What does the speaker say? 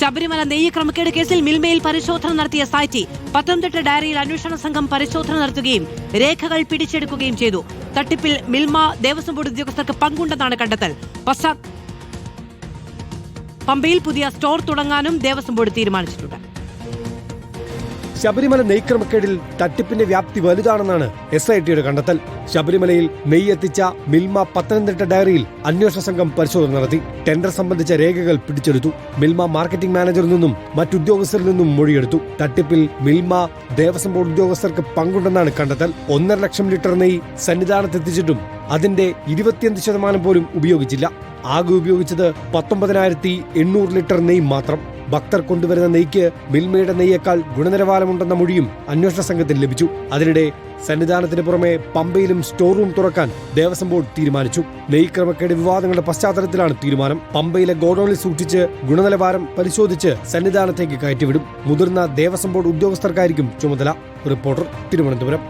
ശബരിമല നെയ്യ് ക്രമക്കേട് കേസിൽ മിൽമയിൽ പരിശോധന നടത്തിയ സൈറ്റി പത്തനംതിട്ട ഡയറിയിൽ അന്വേഷണ സംഘം പരിശോധന നടത്തുകയും രേഖകൾ പിടിച്ചെടുക്കുകയും ചെയ്തു. തട്ടിപ്പിൽ മിൽമ ദേവസ്വം ബോർഡ് ഉദ്യോഗസ്ഥർക്ക് പങ്കുണ്ടെന്നാണ് കണ്ടെത്തൽ. പമ്പയിൽ പുതിയ സ്റ്റോർ തുടങ്ങാനും ദേവസ്വം ബോർഡ് തീരുമാനിച്ചിട്ടുണ്ട്. ശബരിമല നെയ്ക്രമക്കേടിൽ തട്ടിപ്പിന്റെ വ്യാപ്തി വലുതാണെന്നാണ് SITയുടെ കണ്ടെത്തൽ. ശബരിമലയിൽ നെയ്യ് എത്തിച്ച മിൽമ പത്തനംതിട്ട ഡയറിയിൽ അന്വേഷണ സംഘം പരിശോധന നടത്തി. ടെൻഡർ സംബന്ധിച്ച രേഖകൾ പിടിച്ചെടുത്തു. മിൽമ മാർക്കറ്റിംഗ് മാനേജറിൽ നിന്നും മറ്റുദ്യോഗസ്ഥരിൽ നിന്നും മൊഴിയെടുത്തു. തട്ടിപ്പിൽ മിൽമ ദേവസ്വം ബോർഡ് ഉദ്യോഗസ്ഥർക്ക് പങ്കുണ്ടെന്നാണ് കണ്ടെത്തൽ. 1.5 ലക്ഷം ലിറ്റർ നെയ്യ് സന്നിധാനത്തെത്തിച്ചിട്ടും അതിന്റെ 25% പോലും ഉപയോഗിച്ചില്ല. ആകെ ഉപയോഗിച്ചത് 19,800 ലിറ്റർ നെയ്യ് മാത്രം. ഭക്തർ കൊണ്ടുവരുന്ന നെയ്ക്ക് മിൽമയുടെ നെയ്യേക്കാൾ ഗുണനിലവാരമുണ്ടെന്ന മൊഴിയും അന്വേഷണ സംഘത്തിന് ലഭിച്ചു. അതിനിടെ സന്നിധാനത്തിന് പുറമെ പമ്പയിലും സ്റ്റോർ റൂം തുറക്കാൻ ദേവസ്വം ബോർഡ് തീരുമാനിച്ചു. നെയ്യ് ക്രമക്കേട് വിവാദങ്ങളുടെ പശ്ചാത്തലത്തിലാണ് തീരുമാനം. പമ്പയിലെ ഗോഡൌണിൽ സൂക്ഷിച്ച് ഗുണനിലവാരം പരിശോധിച്ച് സന്നിധാനത്തേക്ക് കയറ്റിവിടും. മുതിർന്ന ദേവസ്വം ബോർഡ് ഉദ്യോഗസ്ഥർക്കായിരിക്കും ചുമതല. റിപ്പോർട്ടർ, തിരുവനന്തപുരം.